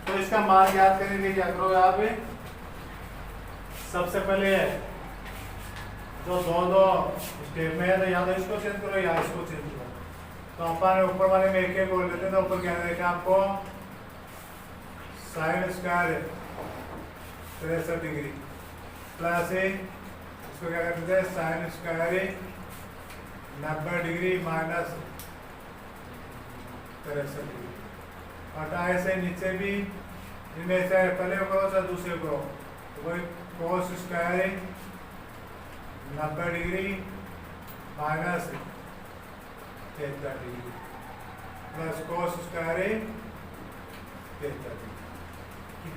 तो इसका मान याद करने के लिए क्या करो यहाँ पे, सबसे पहले जो दो स्टेप में है तो या तो इसको चेंज करो या इसको चेंज करो। तो अपन ऊपर वाले में एक बोल लेते हैं, तो ऊपर क्या देखा आपको साइन स्क्वायर 63 डिग्री प्लस इसको क्या करते हैं sine square 90 degree minus 63 degree. और ऐसे नीचे भी इनमें से पहले करो चाहे दूसरे करो, तो वही cos square 90 degree minus 73 degree plus cos square 73 degree.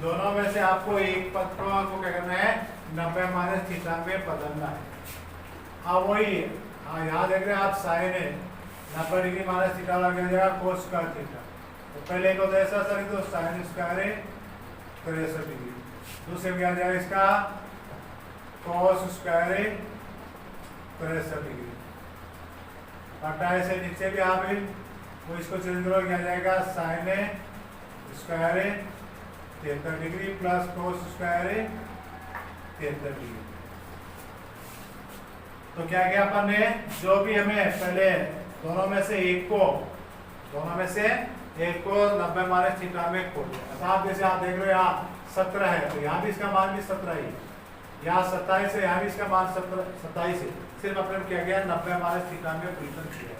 दोनों में से आपको एक पद को क्या करना है 90 माइनस थीटा में बदलना है। अब वही यहाँ देख रहे हैं आप साइन है 90 डिग्री माइनस थीटा लग जाएगा कोस स्क्वायर थीटा। तो पहले को तो ऐसा सर तो साइन स्क्वायर 63 डिग्री, दूसरे में आ जाएगा इसका कोस स्क्वायर 63 डिग्री। से नीचे भी आप वो इसको चेंज करो क्या जाएगा sine square 73 degree plus cos square 73 degree. तो क्या किया अपन ने, जो भी हमें पहले दोनों में से एक को 90 माइनस थीटा में खोल दिया। आप जैसे आप देख रहे हो यहाँ 17 है तो यहाँ भी इसका मान भी 17 ही, यहाँ 27 है, यहाँ भी इसका मान 27 है। सिर्फ अपने क्या गया 90 माइनस थीटा में परिवर्तन किया,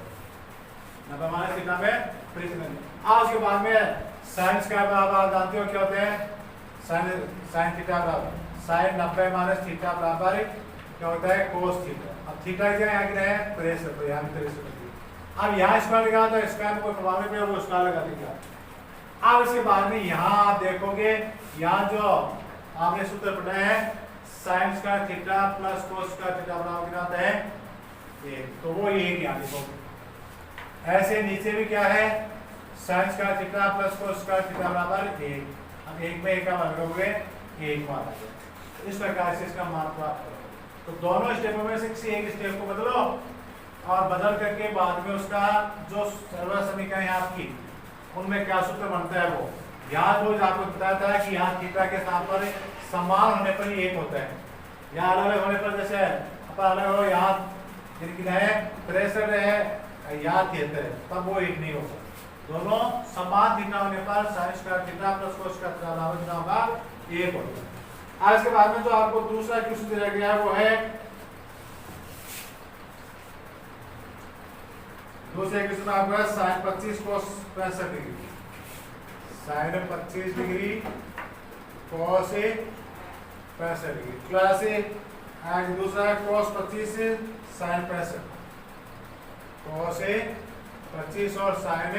90 माइनस थीटा में परिवर्तन। उसके बाद में साइन स्क्वायर बराबर आप जानते हो क्या होते हैं, साइन थीटा बराबर साइन 90 माइनस थीटा बराबर क्या होता है कोस थीटा। अब थीटा यहाँ कितना है 63, तो यहाँ भी 63 डिग्री। अब यहाँ स्क्वायर लगा तो स्क्वायर में कोई प्रभाव नहीं, वो स्क्वायर लगा देगा। अब इसके बाद में यहाँ आप देखोगे यहाँ जो आपने सूत्र पढ़ा है sine square theta plus cos square theta बराबर कितना आता है 1, तो वो 1 यहाँ देखोगे। ऐसे नीचे भी क्या है sine square theta plus cos square theta बराबर 1। अब 1 में 1 का मान रखोगे 1 मान आ जाएगा। इस प्रकार से इसका मान प्राप्त करो। तो दोनों स्टेपों में से किसी एक स्टेप को बदलो और बदल करके बाद में उसका जो सर्वल समीकरण है आपकी उनमें क्या सूत्र बनता है वो यहाँ रोज आपको बताया था कि यहाँ थीटा के स्थान पर समान होने पर ही 1 होता है, यहाँ अलग अलग होने पर जैसे अपन अलग हो यहाँ कितना है 63 है यहाँ 73 है तब वो 1 नहीं होगा। दोनों समान थीटा होने पर sine square theta plus cos square theta बराबर कितना होगा 1 होगा। आज इसके बाद में जो आपको दूसरा क्वेश्चन दिया गया है वो है दूसरे क्वेश्चन में आपको है sine 25 cos 65 degree, sine 25 degree cos 65 degree plus आज दूसरा है कोस 25 साइन 65, कोस 25 और साइन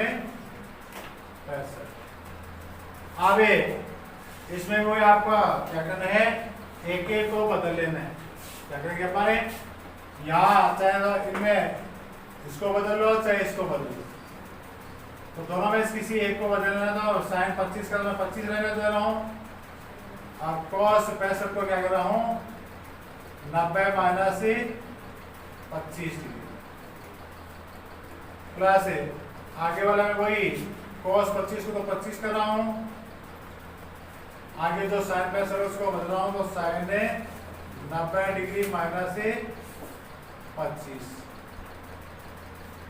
65। अब इसमें वो आपका क्या करना है एक एक को बदल लेना है। क्या करेंगे अपन यहाँ चाहे इनमें इसको बदल लो चाहे इसको बदल लो, तो दोनों में से किसी एक को बदलना है। तो साइन 25 का मैं 25 रहने दे रहा हूँ और कॉस 65 को क्या कर रहा हूँ 90 माइनस 25 डिग्री प्लस आगे वाला में वही कॉस 25 को तो 25 कर रहा हूँ, आगे जो साइन 65 उसको बदल रहा हूँ तो साइन 90 डिग्री माइनस 25।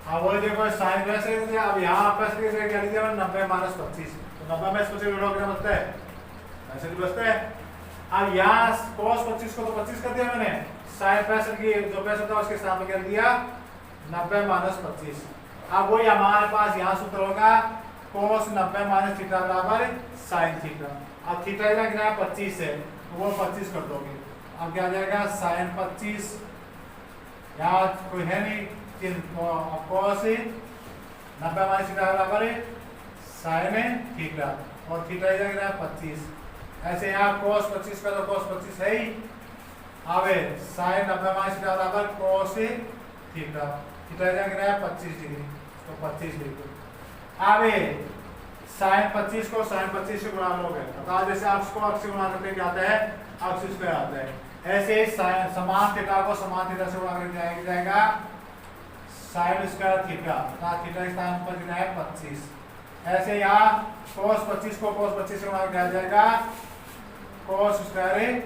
अब वो देखो साइन 65 अब यहाँ आपस में क्या लिखा है 90 माइनस 25, तो 90 में इसको से क्या बचता है ऐसे भी बचता है। अब यहाँ cos 25 को तो 25 कर दिया मैंने, साइन 65 की जो 65 था उसके सामने कर दिया 90 माइनस 25। अब वही हमारे पास यहाँ सूत्र होगा cos 90 माइनस थीटा बराबर साइन थीटा। अब थीटा इधर कितना है 25 है तो वो 25 कर दोगे। अब क्या आ जाएगा साइन 25, यहाँ कोई है नहीं cos 90 माइनस थीटा बराबर साइन थीटा और थीटा इधर कितना है 25। ऐसे यहाँ cos 25 का तो cos 25 है ही। अब साइन 90 माइनस थीटा बराबर cos थीटा, थीटा इधर कितना है 25 डिग्री तो 25 डिग्री। अब साइन 25 को साइन 25 से गुणा लोगे तो जैसे अक्ष को अक्ष से गुणा करके क्या आता है अक्ष स्क्वायर आता है। ऐसे समान थीटा को समान थीटा से गुणा करके जाएगा साइन स्क्वायर थीटा, थीटा के स्थान पर कितना है 25 ऐसे यहाँ cos 25 को cos 25 से गुणा किया जाएगा cos स्क्वायर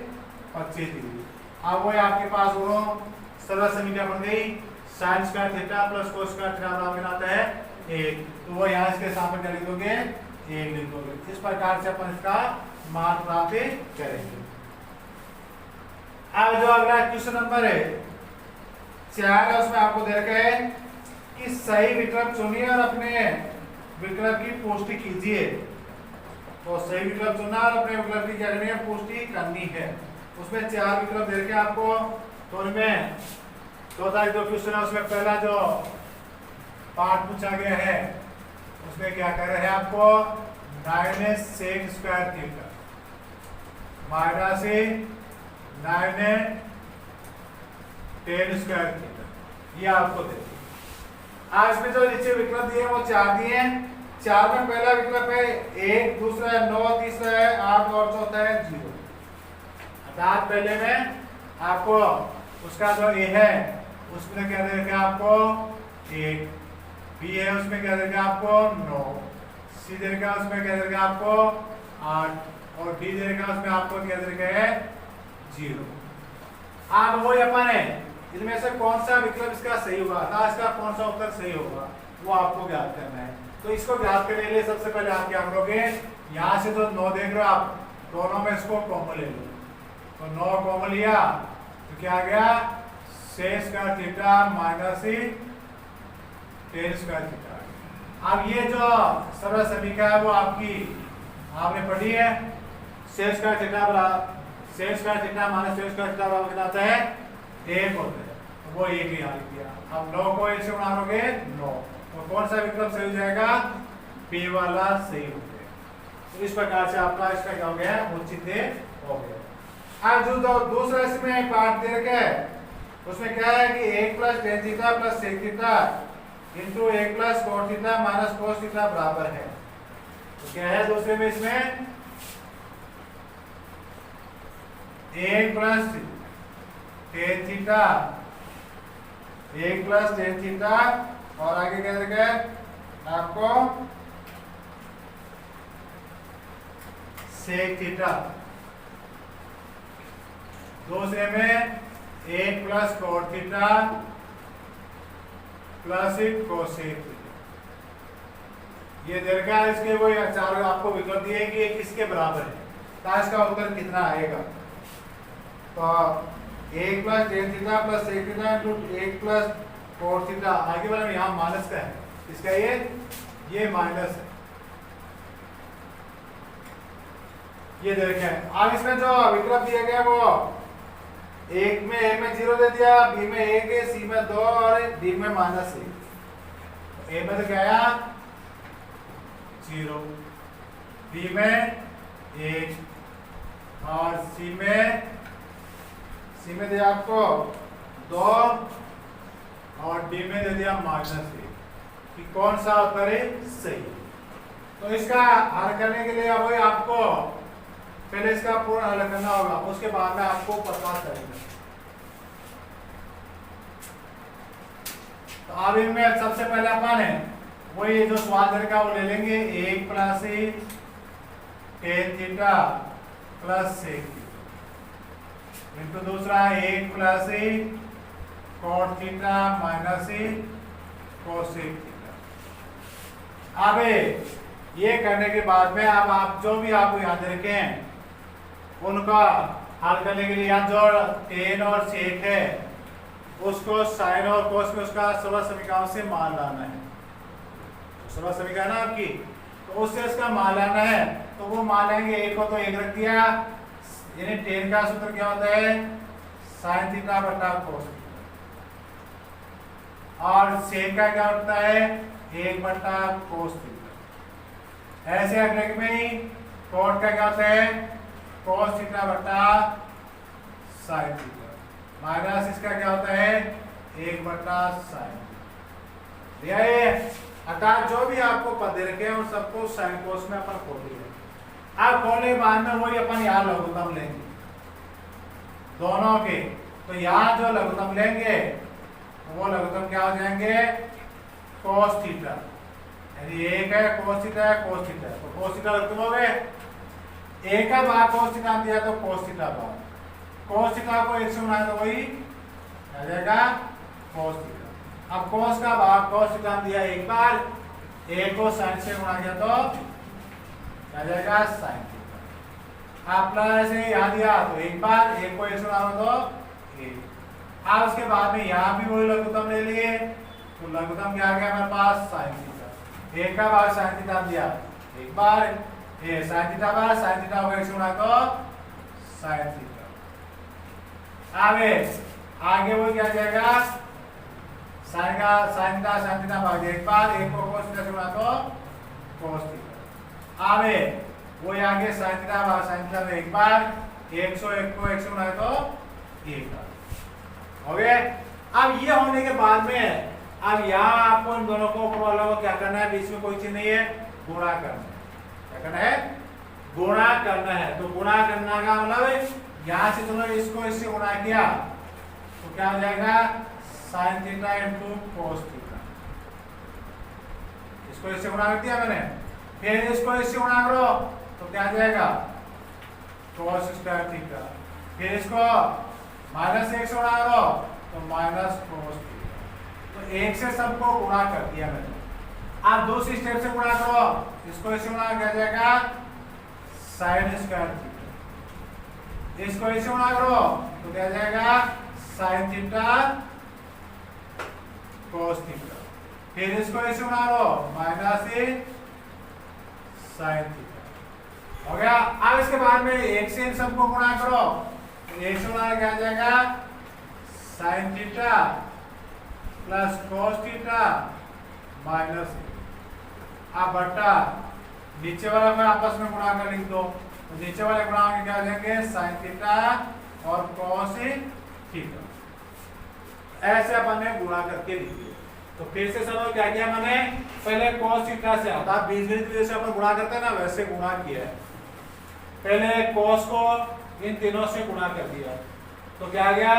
25 डिग्री। अब वो आपके पास दोनों सरल समीकरण बन गई, sin square theta plus cos square theta बराबर आता है 1, तो वो यहाँ इसके सामने क्या लिख दोगे 1 लिख दोगे। इस प्रकार से अपन इसका मान प्राप्त करेंगे। अब जो अगला क्वेश्चन नंबर है 4 है, उसमें आपको दे रखा है कि सही विकल्प चुनिए और अपने विकल्प की पुष्टि कीजिए। तो सही विकल्प चुनना और अपने विकल्प की क्या करनी है, पुष्टि करनी है। उसमें 4 विकल्प दे रखे आपको, तो उनमें दो क्वेश्चन है, उसमें पहला जो पार्ट पूछा गया है उसमें क्या कर रहे हैं आपको minus sec square theta minus 9 10 square theta, ये आपको दे। आज इसमें जो नीचे विकल्प दिए वो 4 दिए हैं। 4 में पहला विकल्प है 1, दूसरा है 9, तीसरा है 8 और चौथा है 0। अर्थात पहले में आपको उसका जो ए है उसमें क्या देगा आपको 1, बी है उसमें क्या देगा आपको 9, सी देगा उसमें क्या देगा आपको 8 और डी देगा उसमें आपको क्या देगा है 0। अब वो अपन है इनमें से कौन सा विकल्प इसका सही होगा, अर्थात इसका कौन सा उत्तर सही होगा वो आपको ज्ञात करना है। तो इसको ज्ञात करने के लिए सबसे पहले आप क्या करोगे, यहाँ से तो 9 देख रहे हो आप, दोनों में इसको कॉमन ले लो। तो 9 कॉमन लिया तो क्या आ गया sec square theta minus 10 square theta. अब ये जो सरल समीकरण है वो आपकी आपने पढ़ी है, sec square theta minus 10 square theta बराबर आता है 1 होता है, तो वो 1 यहाँ लिख दिया। अब 9 को 1 से गुणाओगे 9, तो कौन सा विकल्प सही हो जाएगा, पी वाला सही हो गया। तो इस प्रकार से आपका इसका क्या हो गया उचित हो गया। अब जो दूसरा इसमें पार्ट दे रखा है उसमें क्या है कि 1 plus tan theta plus sec theta into 1 plus cot theta minus cos theta बराबर है। तो क्या है दूसरे में इसमें 1 plus tan theta 1 plus tan theta और आगे क्या रखा है आपको सेक थीटा, दूसरे में 1 plus cot theta plus cosec theta. ये दे रखा है इसके वो चार आपको विकल्प दिए कि ये किसके बराबर है, तो इसका उत्तर कितना आएगा। तो 1 plus tan theta plus sec theta into 1 plus cot theta, आगे वाला में यहाँ माइनस का है, इसका ये माइनस है, ये दे रखा है। अब इसमें जो विकल्प दिया गया वो एक में ए में 0 दे दिया, बी में 1 है, सी में 2 और डी में -1। ए में तो क्या आया 0, बी में 1 और सी में दिया आपको 2 और डी में दे दिया -1 कि कौन सा उत्तर है सही। तो इसका हल करने के लिए अब आपको पहले इसका पूर्ण हल करना होगा, उसके बाद में आपको पता चलेगा। तो अब इनमें सबसे पहले अपन है वो ये जो सवाल देगा वो ले लेंगे 1 plus tan theta plus sec theta into दूसरा 1 plus cot theta minus cosec theta. अब ये करने के बाद में अब आप जो भी आपको याद रखे हैं उनका हल करने के लिए यहाँ जो टेन और सेक है उसको साइन और कोस में उसका सरल समीकरण से मान लाना है। सरल समीकरण है आपकी, तो उससे इसका मान लाना है, तो वो मान लेंगे। एक को तो 1 रख दिया, यानी टेन का सूत्र क्या होता है साइन थीटा बटा कोस थीटा, और सेक का क्या होता है 1 बटा कोस थीटा। ऐसे अगले में ही कोट का क्या होता है कोस थीटा बटा साइन थीटा, माइनस इसका क्या होता है 1 बटा साइन। अर्थात जो भी आपको पद दे रखे हैं उन सबको साइन कोस में अपन खोल दिया। अब खोलने के बाद में वही अपन यहाँ लघुत्तम लेंगे दोनों के, तो यहाँ जो लघुत्तम लेंगे वो लघुत्तम क्या हो जाएंगे कोस थीटा यानी एक है cos थीटा है cos थीटा, तो cos थीटा तुम हो गए, एक का भाग cos थीटा दिया तो cos थीटा भाग, cos थीटा को एक से गुणा तो वही आ जाएगा cos थीटा। अब cos का भाग cos थीटा दिया एक बार, एक को sin से गुणा किया तो आ जाएगा sin थीटा। आप प्लस से यहाँ दिया तो एक बार, एक को एक से गुणा तो एक। अब उसके बाद में यहाँ भी वही लघुत्तम ले लिए, तो लघुत्तम क्या आ गया हमारे पास sin थीटा, एक का भाग sin थीटा दिया एक बार, ये sin थीटा बार sin थीटा को एक से गुणा तो sin थीटा। आगे वो क्या जाएगा, sin थीटा भाग एक बार, एक को cos थीटा से गुणा तो cos थीटा। वो आगे sin थीटा भाग sin थीटा में एक बार, 101 को 1 से गुणा तो एक बार हो गए। अब ये होने के बाद में अब यहाँ आपको इन दोनों को ऊपर वालों को क्या करना है, बीच में कोई चीज नहीं है, गुणा करना है। क्या करना है, गुणा करना है। तो गुणा करना का मतलब यहाँ से दोनों इसको इससे गुणा किया तो क्या हो जाएगा sin theta into cos theta, इसको इससे गुणा कर दिया मैंने, फिर इसको इससे गुणा करो तो क्या आ जाएगा cos स्क्वायर थीटा, फिर इसको माइनस 1 से गुणा करो तो माइनस cos थीटा। तो एक से सबको गुणा कर दिया मैंने। अब दूसरी स्टेप से गुणा करो, इसको इससे गुणा किया जाएगा sin स्क्वायर थीटा, इसको इससे गुणा करो तो क्या जाएगा sin थीटा cos थीटा, फिर इसको इससे गुणा करो माइनस sin थीटा हो गया। अब इसके बाद में एक से इन सबको गुणा करो, एक से गुणा क्या जाएगा sin theta plus cos theta minus, अब बट्टा नीचे वाला को आपस में गुणा कर लिख दो, तो नीचे वाले गुणा के क्या हो जाएंगे sin थीटा और cos थीटा। ऐसे अपन ने गुणा करके लिख दिया। तो फिर से समझो क्या किया मैंने, पहले cos थीटा से आता बीजगणित जैसे अपन गुणा करते हैं ना वैसे गुणा किया है। पहले cos को इन तीनों से गुणा कर दिया तो क्या आ गया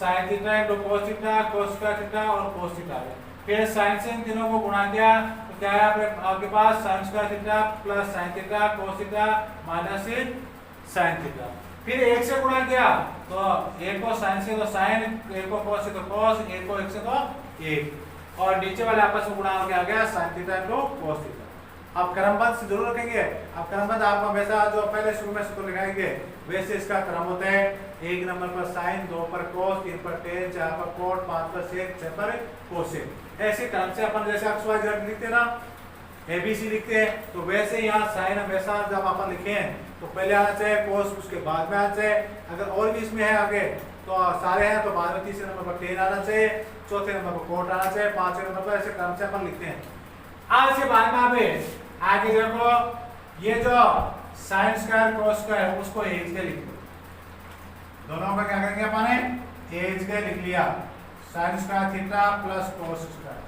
sin theta into cos theta, cos square theta और cos थीटा आ गया। फिर sin से इन तीनों को गुणा किया तो क्या है आपके पास sin square theta plus sin theta cos theta minus sin theta. फिर एक से गुणा किया तो एक को sin से तो sin, एक को cos से तो cos, एक को एक से तो एक, और नीचे वाले आपस में गुणा होकर आ गया sin theta into cos theta. अब क्रमबद्ध से जरूर रखेंगे। अब क्रमबद्ध आपको हमेशा जो पहले शुरू में सूत्र लिखाएंगे वैसे इसका क्रम होता है, 1 नंबर पर sin, 2 पर cos, 3 पर tan, 4 पर cot, 5 पर sec, 6 पर cosec। ऐसे क्रम से अपन जैसे x y z लिखते हैं ना, ABC लिखते हैं, तो वैसे यहाँ sin हमेशा जब अपन लिखे तो पहले आना चाहिए cos, उसके बाद में आना चाहिए। अगर और भी इसमें है आगे तो सारे हैं तो बाद में तीसरे नंबर पर tan आना चाहिए, चौथे नंबर पर cot आना चाहिए, पांचवें नंबर पर ऐसे क्रम से अपन लिखते हैं। आज के बाद में आगे देखो ये जो sin स्क्वायर cos स्क्वायर उसको एज के लिख दो, दोनों का क्या करेंगे अपन एज के लिख लिया, sin square theta plus cos square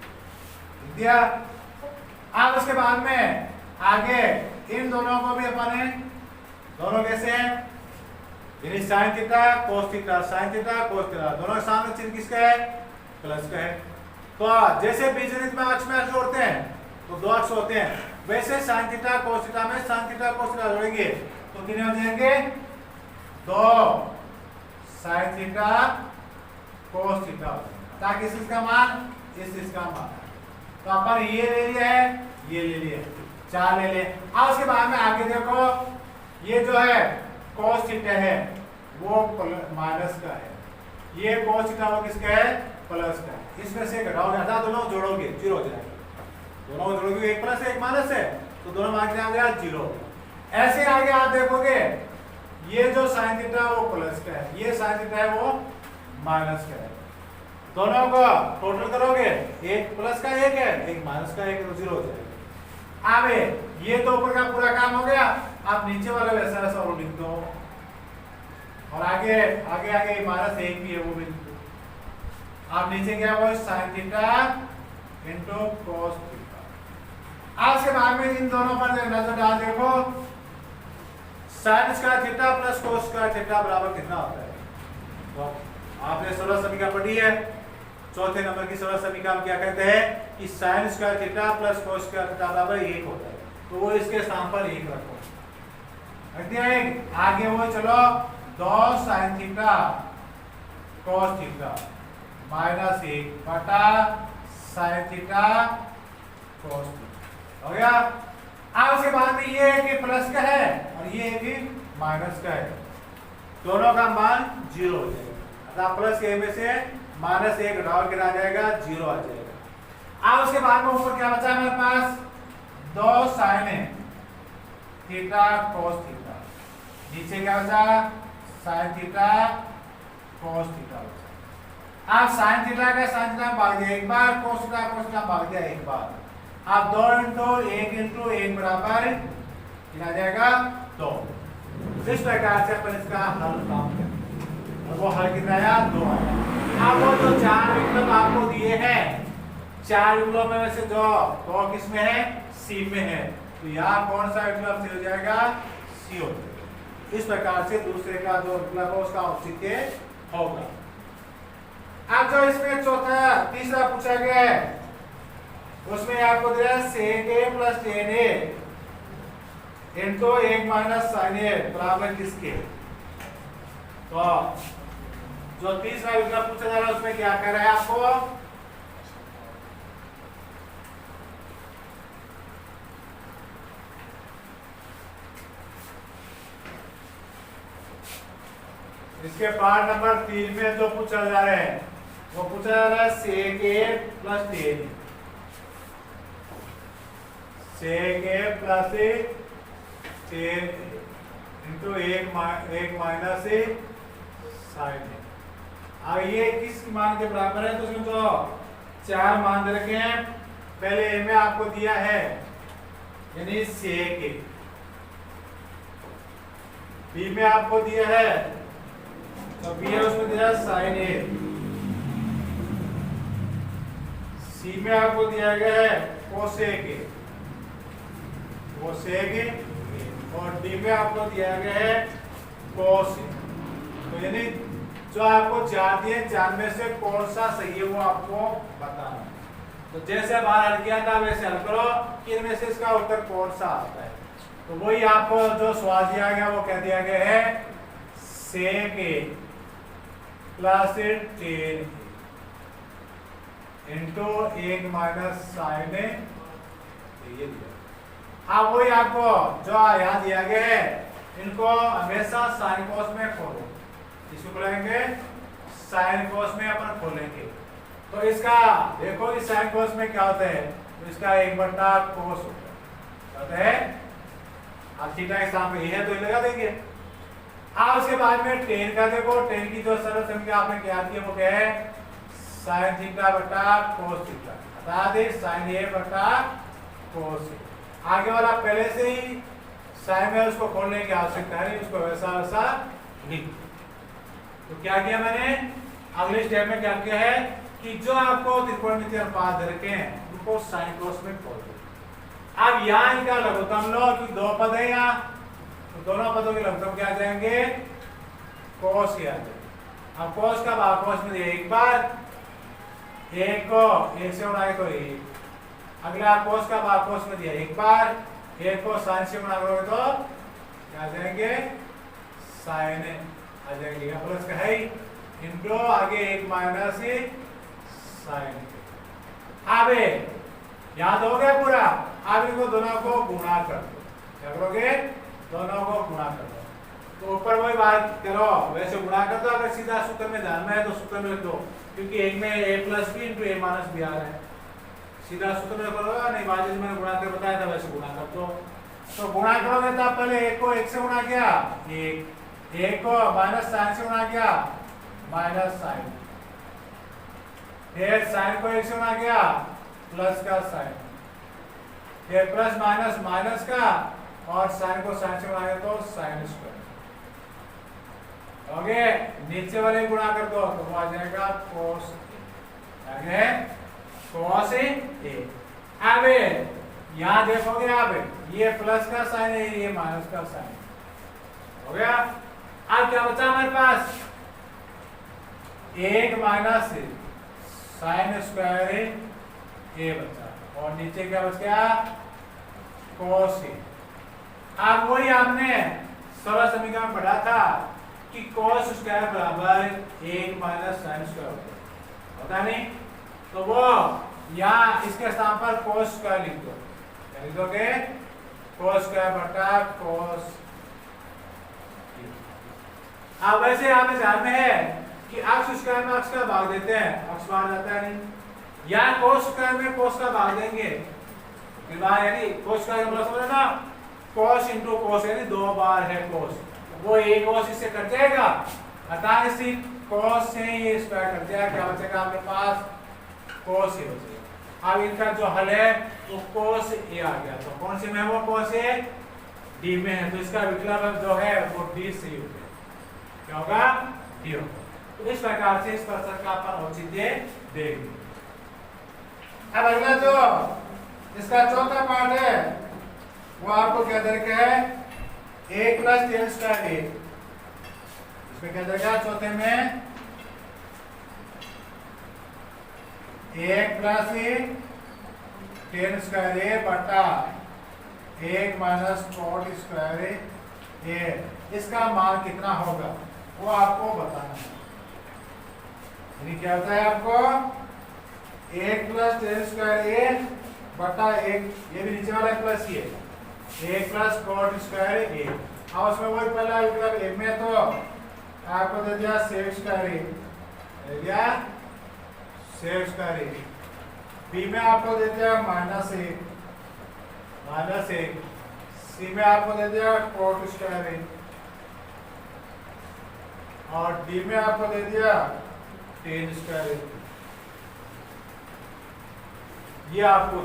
लिख दिया। अब उसके बाद में आगे इन दोनों को भी अपन दोनों कैसे हैं, यानी sin theta cos theta, sin theta cos theta, दोनों के सामने चिन्ह किसका है प्लस का है। तो जैसे बीजगणित में अक्ष में अक्ष जोड़ते हैं तो दो अक्ष होते हैं, वैसे sin थीटा cos थीटा में sin थीटा cos थीटा जोड़ेंगे तो कितने हो जाएंगे 2 sin थीटा cos थीटा, ताकि इसका मान इसका मान। तो अपन ये ले लिया है, ये ले लिया, 4 ले ले। अब उसके बाद में आगे देखो ये जो है cos थीटा है वो माइनस का है, ये cos थीटा वो किसका है प्लस का है। इसमें से घटाओगे, हटा दोनों जोड़ोगे 0 हो जाएगा, दोनों को जोड़ोगे एक प्लस है एक माइनस है तो दोनों में आगे आ गया 0। ऐसे आगे आप देखोगे ये जो sin थीटा वो प्लस का है, ये sin थीटा है वो माइनस का है, दोनों को टोटल करोगे एक प्लस का एक है एक माइनस का एक है तो 0 हो जाएगा। अब ये तो ऊपर का पूरा काम हो गया, आप नीचे वाला वैसा वैसा और लिख दो, और आगे आगे आगे माइनस एक भी है वो भी लिख दो। आप नीचे क्या वो sin theta into cos theta. आज के बाद में इन दोनों पर नजर डाल देखो, sin square theta plus cos square theta बराबर कितना होता है, तो आपने सरल समीकरण पढ़ी है, चौथे नंबर की सरल समीकरण क्या कहते हैं कि sin square theta plus cos square theta बराबर 1 होता है, तो वो इसके स्थान पर 1 रखो। रख दिया एक। आगे वो चलो 2 sin theta cos theta minus 1 बटा sin थीटा cos थीटा हो गया। अब उसके बाद में ये है कि प्लस का है और ये है कि माइनस का है, दोनों का मान 0 हो जाएगा, अर्थात प्लस के में से माइनस 1 घटाओ गिरा जाएगा, 0 आ जाएगा। अब उसके बाद में ऊपर क्या बचा मेरे पास 2 sin थीटा cos थीटा, नीचे क्या बचा sin थीटा cos थीटा बचा। अब sin थीटा का sin थीटा भाग दिया एक बार, cos थीटा भाग दिया एक बार। अब 2 इंटू 1 बराबर कितना आ जाएगा 2। इस प्रकार से अपन इसका हल काम करें और वो हल कितना आया 2 आया। अब वो जो 4 विकल्प आपको दिए हैं, 4 विकल्पों में से जो 2 किस में है सी में है, तो यहाँ कौन सा विकल्प सही हो जाएगा सी हो जाएगा। इस प्रकार से दूसरे का जो विकल्प है उसका औचित्य होगा। अब जो इसमें तीसरा पूछा गया है उसमें आपको दिया sec a plus tan a into 1 minus sin a बराबर किसके, तो जो तीसरा विकल्प पूछा जा रहा है उसमें क्या कर रहा है आपको इसके पार्ट नंबर 3 में जो पूछा जा रहा है वो पूछा जा रहा है sec a plus tan sec a plus tan into 1 minus sin a। अब ये किस मान के बराबर है, तो उसमें तो 4 मान दे रखे हैं। पहले ए में आपको दिया है यानी sec a, बी में आपको दिया है तो बी है उसमें दिया sin a, सी में आपको दिया गया है cosec a और डी में आपको दिया गया है cos a। तो यानी जो आपको 4 दिए 4 में से कौन सा सही है वो आपको बताना। तो जैसे बाहर हल किया था वैसे हल करो कि इनमें से इसका उत्तर कौन सा आता है। तो वही आपको जो सवाल दिया गया वो क्या दिया गया है sec a plus tan into 1 minus sin a, ये दिया। अब वही आपको जो यहाँ दिया गया है इनको हमेशा sin cos में खोलो, इसको खोलेंगे sin cos में अपन खोलेंगे। तो इसका देखो कि sin cos में क्या होता है, तो इसका 1/cos होता है। अब थीटा के स्थान पे है तो ये लगा देंगे। अब उसके बाद में tan का देखो, tan की जो सरल संख्या आपने क्या दी है वो क्या है sin थीटा बटा cos थीटा, अर्थात sin a बटा cos a। आगे वाला पहले से ही sin में उसको खोलने की आवश्यकता है, उसको वैसा वैसा लिख। तो क्या किया मैंने अगले स्टेप में क्या किया है कि जो आपको त्रिकोणमितीय अनुपात दे रखे हैं उनको sin cos में खोल दो। अब यहाँ इनका लघुत्तम लो कि 2 पद है यहाँ, तो दोनों पदों के लघुत्तम क्या आ जाएंगे cos के आ जाएंगे। अब cos का भाग cos में दिया एक बार, 1 को 1 से उड़ाए तो 1, अगला cos का भाग cos में दिया एक बार, 1 को sin से गुणा करोगे तो क्या आ जाएंगे sin आ जाएंगे, प्लस का है इनटू आगे 1 माइनस sin। अब याद हो गया पूरा। अब इनको दोनों को गुणा कर दो, क्या करोगे दोनों को गुणा कर दो। तो ऊपर वही बात करो वैसे गुणा कर दो, अगर सीधा सूत्र में ध्यान में है तो सूत्र में लिख दो, क्योंकि एक में a plus b into a minus b आ रहा है। सीधा सूत्र में करोगे नहीं, बाद में मैंने गुणा कर बताया था वैसे गुणा कर दो। तो गुणा करोगे तो पहले 1 को 1 से गुणा किया 1 को माइनस sin से गुणा किया माइनस sin, फिर sin को 1 से गुणा किया प्लस का sin, फिर प्लस माइनस माइनस का और sin को sin से गुणा किया तो sin स्क्वायर। ओके, नीचे वाले गुणा कर दो तो वो आ जाएगा cos a, आगे cos a। अब यहाँ देखोगे आप ये प्लस का साइन है ये माइनस का साइन हो गया। अब क्या बचा हमारे पास 1 माइनस साइन स्क्वायर ए बचा और नीचे क्या बच गया cos ए। अब वही आपने सरल समीकरण पढ़ा था कि cos स्क्वायर बराबर 1 माइनस साइन स्क्वायर होता नहीं, तो वो यहाँ इसके स्थान पर cos स्क्वायर लिख दो, क्या लिख दोगे cos स्क्वायर बटा cos। अब वैसे यहाँ पे ध्यान में है कि अक्ष स्क्वायर में अक्ष का भाग देते हैं, अक्ष बाहर जाता नहीं, या cos स्क्वायर में cos का भाग देंगे, यानी cos स्क्वायर मतलब समझ ना cos इंटू cos यानी 2 बार है cos, वो एक cos इससे कट जाएगा, अतः इसी cos से ये स्क्वायर कट जाएगा, क्या बचेगा आपके पास cos ए बचेगा। अब इनका जो हल है वो cos ए आ गया, तो कौन से में है वो cos ए d में है, तो इसका विकल्प जो है वो d से ही होगा, क्या होगा d होगा। तो इस प्रकार से इस प्रश्न का अपन औचित्य देंगे। अब अगला जो इसका चौथा पार्ट है वो आपको क्या दरकार है a प्लस टेन स्क्वायर ए, इसमें क्या दरकार चौथे में एक प्लस टेन स्क्वायर ए बटा 1 माइनस कॉट स्क्वायर ए, इसका मान कितना होगा वो आपको बताना है। यानी क्या होता है आपको 1 प्लस टेन स्क्वायर ए बटा 1, ये भी नीचे वाला प्लस ही है 1 प्लस कॉट स्क्वायर ए। अब उसमें वही पहला विकल्प ए में तो आपको दे दिया सेक स्क्वायर ए, दे दिया सेक स्क्वायर ए, बी में आपको दे दिया माइनस 1, सी में आपको दे दिया कॉट स्क्वायर ए, और डी में आपको दे दिया टेन स्क्वायर ए। ये आपको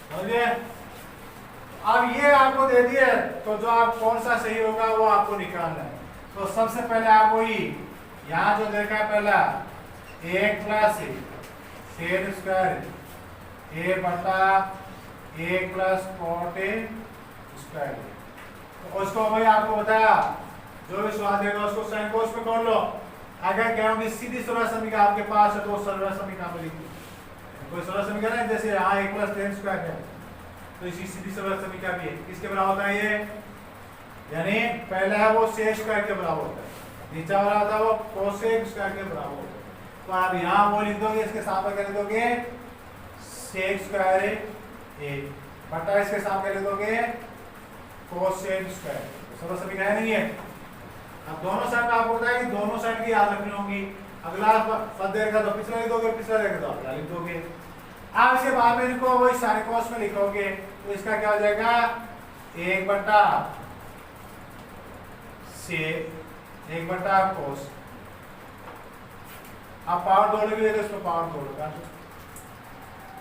समझे। अब ये आपको दे दिए तो जो आप कौन सा सही होगा वो आपको निकालना है। तो सबसे पहले आप वही यहाँ जो देखा है पहला 1 प्लस सेक स्क्वायर ए बटा 1 प्लस कॉट स्क्वायर, तो उसको वही आपको बताया जो भी सवाल देगा उसको साइन कोस पे कर लो। अगर क्या होगी सीधी सरल समीकरण आपके पास है तो सरल समीकरण में लिख दो, कोई सरल समीकरण है जैसे यहाँ 1 प्लस टेन स्क्वायर है तो इसी सीधी सरल समीकरण भी है, किसके बराबर होता है ये, यानी पहला है वो सेक स्क्वायर के बराबर होता है, नीचा वाला होता है वो कोसेक स्क्वायर के बराबर होता है। तो आप यहाँ वो लिख दोगे, इसके सामने क्या लिख दोगे सेक स्क्वायर ए बटा इसके सामने लिख दोगे कोसेक स्क्वायर, सरल समीकरण नहीं है। अब दोनों साइड आपको पता है कि दोनों साइड की याद रखनी होगी, अगला पद देगा तो पिछला लिख दोगे, पिछला देगा तो अगला लिख दोगे। अब इसके बाद में इनको वही साइन कोस में लिखोगे तो इसका क्या हो जाएगा 1 बटा सेक 1 बटा कोस, आप पावर जोड़ोगे तो इसको पावर जोड़ोगा,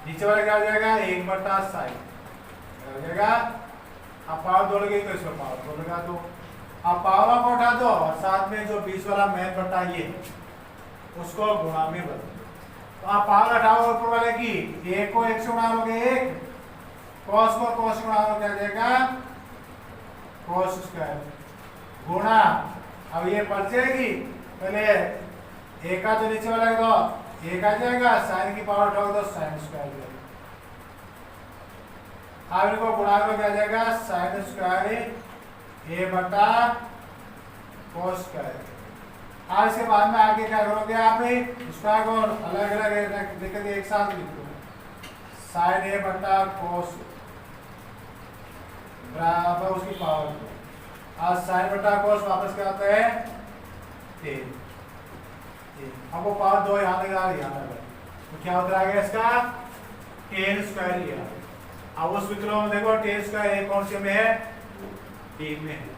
नीचे वाला क्या हो जाएगा 1 बटा साइन हो जाएगा, आप पावर जोड़ोगे तो इसको पावर जोड़ेगा, तो आप पावर को उठा दो और साथ में जो बीच वाला मेन बटा ये उसको गुणा में बदल दो। तो आप पावर हटाओ ऊपर वाले की, 1 को 1 से गुणा लोगे 1, cos को cos गुणा लो क्या जाएगा cos स्क्वायर गुणा, अब ये बढ़ जाएगी पहले 1 का जो नीचे वाला दो 1 आ जाएगा, साइन की पावर उठाओ तो साइन स्क्वायर जाएगा, अब इनको गुणा लो क्या जाएगा साइन स्क्वायर ए बटा cos स्क्वायर। आज इसके बाद में आगे क्या करोगे आप स्क्वायर को अलग अलग देकर एक साथ लिख दो, साइन ए बटा cos बराबर उसकी पावर को, आज साइन बटा cos वापस क्या आता है टेन, अब वो पावर 2 यहाँ लगा तो क्या होता है इसका टेन स्क्वायर लिया। अब उस विकल्प में देखो टेन स्क्वायर कौन से में है डी में है।